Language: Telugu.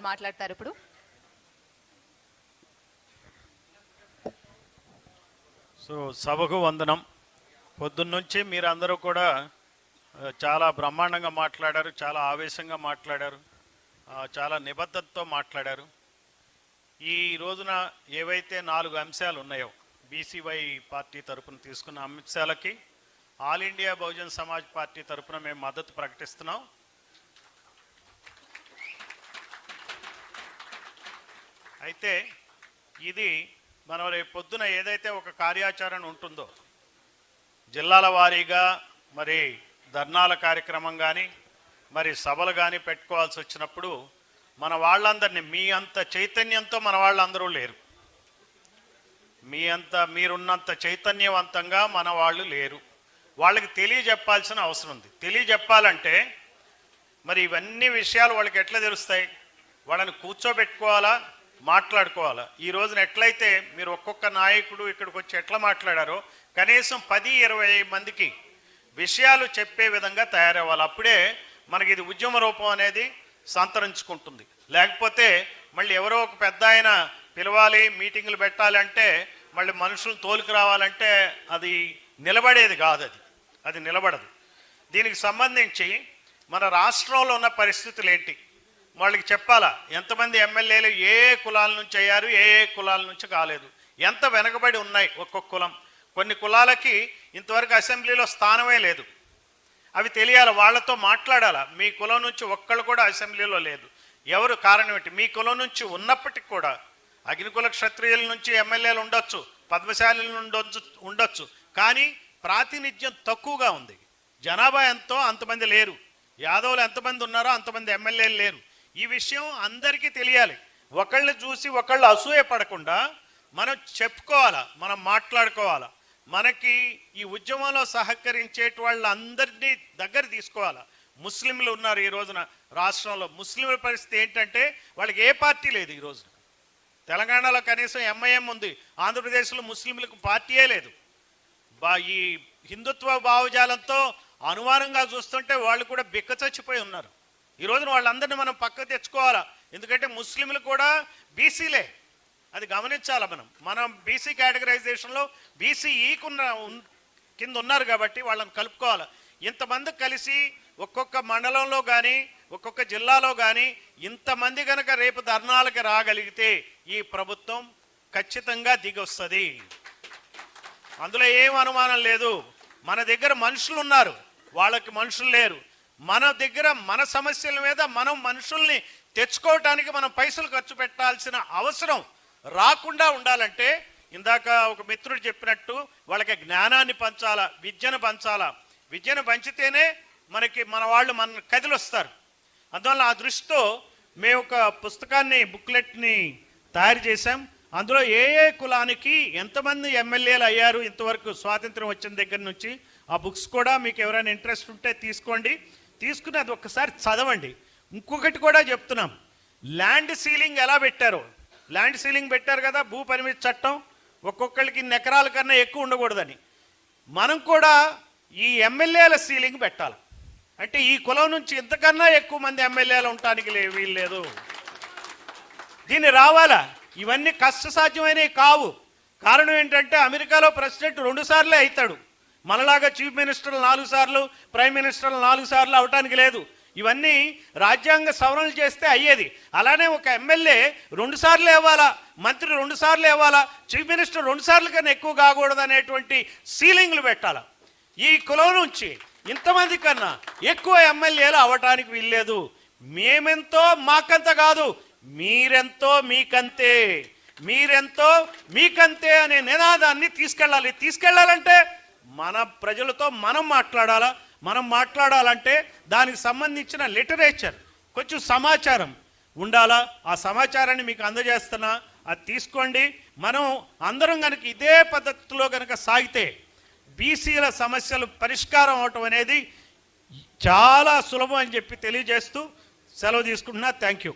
మాట్లాడతారు ఇప్పుడు. సో సభకు వందనం. పొద్దున్నుంచి మీరందరూ కూడా చాలా బ్రహ్మాండంగా మాట్లాడారు, చాలా ఆవేశంగా మాట్లాడారు, చాలా నిబద్ధతతో మాట్లాడారు. ఈ రోజున ఏవైతే 4 అంశాలు ఉన్నాయో బీసీవై పార్టీ తరపున తీసుకున్న అంశాలకి all India Bahujan Samaj party తరపున మేము మద్దతు ప్రకటిస్తున్నాం. అయితే ఇది మనం రేపు పొద్దున ఏదైతే ఒక కార్యాచరణ ఉంటుందో జిల్లాల వారీగా మరి ధర్నాల కార్యక్రమం కానీ మరి సభలు కానీ పెట్టుకోవాల్సి వచ్చినప్పుడు మన వాళ్ళందరినీ మీ అంత చైతన్యంతో మన వాళ్ళందరూ లేరు, మీరున్నంత చైతన్యవంతంగా మన వాళ్ళు లేరు. వాళ్ళకి తెలియజెప్పాల్సిన అవసరం ఉంది. తెలియజెప్పాలంటే మరి ఇవన్నీ విషయాలు వాళ్ళకి ఎట్లా తెలుస్తాయి? వాళ్ళని కూర్చోబెట్టుకోవాలా, మాట్లాడుకోవాలా. ఈ రోజున ఎట్లయితే మీరు ఒక్కొక్క నాయకుడు ఇక్కడికి వచ్చి ఎట్లా మాట్లాడారో కనీసం 10-20 మందికి విషయాలు చెప్పే విధంగా తయారవ్వాలి. అప్పుడే మనకి ఇది ఉద్యమ రూపం అనేది సంతరించుకుంటుంది. లేకపోతే మళ్ళీ ఎవరో ఒక పెద్ద ఆయన పిలవాలి, మీటింగులు పెట్టాలంటే మళ్ళీ మనుషులు తోలుకు రావాలంటే అది నిలబడేది కాదు, అది నిలబడదు. దీనికి సంబంధించి మన రాష్ట్రంలో ఉన్న పరిస్థితులు ఏంటి వాళ్ళకి చెప్పాలా. ఎంతమంది ఎమ్మెల్యేలు ఏ కులాల నుంచి అయ్యారు, ఏ కులాల నుంచి కాలేదు, ఎంత వెనకబడి ఉన్నాయి ఒక్కొక్క కులం. కొన్ని కులాలకి ఇంతవరకు అసెంబ్లీలో స్థానమే లేదు. అవి తెలియాలి, వాళ్ళతో మాట్లాడాలా. మీ కులం నుంచి ఒక్కళ్ళు కూడా అసెంబ్లీలో లేదు. ఎవరు కారణం ఏంటి? మీ కులం నుంచి ఉన్నప్పటికి కూడా అగ్నికుల క్షత్రియుల నుంచి ఎమ్మెల్యేలు ఉండొచ్చు, పద్మశాలి ఉండొచ్చు, కానీ ప్రాతినిధ్యం తక్కువగా ఉంది. జనాభా ఎంతో అంతమంది లేరు. యాదవులు ఎంతమంది ఉన్నారో అంతమంది ఎమ్మెల్యేలు లేరు. ఈ విషయం అందరికీ తెలియాలి. ఒకళ్ళు చూసి ఒకళ్ళు అసూయ పడకుండా మనం చెప్పుకోవాలా, మనం మాట్లాడుకోవాలా. మనకి ఈ ఉద్యమంలో సహకరించేటి వాళ్ళందరినీ దగ్గర తీసుకోవాలా. ముస్లింలు ఉన్నారు ఈ రోజున రాష్ట్రంలో. ముస్లింల పరిస్థితి ఏంటంటే వాళ్ళకి ఏ పార్టీ లేదు ఈ రోజున. తెలంగాణలో కనీసం ఎంఐఎం ఉంది, ఆంధ్రప్రదేశ్లో ముస్లింలకు పార్టీయే లేదు. ఈ హిందుత్వ భావజాలంతో అనుమానంగా చూస్తుంటే వాళ్ళు కూడా బిక్కచచ్చిపోయి ఉన్నారు. ఈ రోజున వాళ్ళందరినీ మనం పక్కకు తెచ్చుకోవాలా. ఎందుకంటే ముస్లింలు కూడా బీసీలే, అది గమనించాలి. మనం బీసీ కేటగరైజేషన్లో బీసీఈకున్న కింద ఉన్నారు కాబట్టి వాళ్ళని కలుపుకోవాలి. ఇంతమంది కలిసి ఒక్కొక్క మండలంలో కానీ ఒక్కొక్క జిల్లాలో కానీ ఇంతమంది కనుక రేపు ధర్నాలకు రాగలిగితే ఈ ప్రభుత్వం ఖచ్చితంగా దిగొస్తుంది. అందులో ఏం అనుమానం లేదు. మన దగ్గర మనుషులు ఉన్నారు, వాళ్ళకి మనుషులు లేరు. మన దగ్గర మన సమస్యల మీద మనం మనుషుల్ని తెచ్చుకోవటానికి మనం పైసలు ఖర్చు పెట్టాల్సిన అవసరం రాకుండా ఉండాలంటే ఇందాక ఒక మిత్రుడు చెప్పినట్టు వాళ్ళకి జ్ఞానాన్ని పంచాలా, విద్యను పంచాలా. విద్యను పంచితేనే మనకి మన వాళ్ళు మన కదిలి వస్తారు. అందువల్ల ఆ దృష్టితో మేము ఒక పుస్తకాన్ని, బుక్లెట్ని తయారు చేశాం. అందులో ఏ కులానికి ఎంతమంది ఎమ్మెల్యేలు అయ్యారు ఇంతవరకు స్వాతంత్రం వచ్చిన దగ్గర నుంచి. ఆ బుక్స్ కూడా మీకు ఎవరైనా ఇంట్రెస్ట్ ఉంటే తీసుకోండి, తీసుకుని అది ఒక్కసారి చదవండి. ఇంకొకటి కూడా చెప్తున్నాం, ల్యాండ్ సీలింగ్ ఎలా పెట్టారో. ల్యాండ్ సీలింగ్ పెట్టారు కదా, భూ పరిమితి చట్టం, ఒక్కొక్కరికి 2 ఎకరాల కన్నా ఎక్కువ ఉండకూడదని. మనం కూడా ఈ ఎమ్మెల్యేల సీలింగ్ పెట్టాలి. అంటే ఈ కులం నుంచి ఇంతకన్నా ఎక్కువ మంది ఎమ్మెల్యేలు ఉండటానికి వీల్లేదు. దీన్ని రావాలా. ఇవన్నీ కష్టసాధ్యమైనవి కావు. కారణం ఏంటంటే అమెరికాలో ప్రెసిడెంట్ 2 సార్లే అవుతాడు. మనలాగా చీఫ్ మినిస్టర్లు 4 సార్లు, ప్రైమ్ మినిస్టర్లు 4 సార్లు అవటానికి లేదు. ఇవన్నీ రాజ్యాంగ సవరణలు చేస్తే అయ్యేది. అలానే ఒక ఎమ్మెల్యే 2 సార్లు ఇవ్వాలా, మంత్రి 2 సార్లు ఇవ్వాలా, చీఫ్ మినిస్టర్ 2 సార్లు కన్నా ఎక్కువ కాకూడదు అనేటువంటి సీలింగ్లు పెట్టాలా. ఈ కులం నుంచి ఇంతమంది కన్నా ఎక్కువ ఎమ్మెల్యేలు అవ్వటానికి వీల్లేదు. మేమెంతో మాకంత కాదు, మీరెంతో మీకంతే, మీరెంతో మీకంతే అనే నినాదాన్ని తీసుకెళ్ళాలంటే మన ప్రజలతో మనం మాట్లాడాలా. మనం మాట్లాడాలంటే దానికి సంబంధించిన లిటరేచర్, కొంచెం సమాచారం ఉండాలా. ఆ సమాచారాన్ని మీకు అందజేస్తున్నా, అది తీసుకోండి. మనం అందరం కనుక ఇదే పద్ధతిలో కనుక సాగితే బీసీల సమస్యలు పరిష్కారం అవటం అనేది చాలా సులభం అని చెప్పి తెలియజేస్తూ సెలవు తీసుకుంటున్నా. Thank you.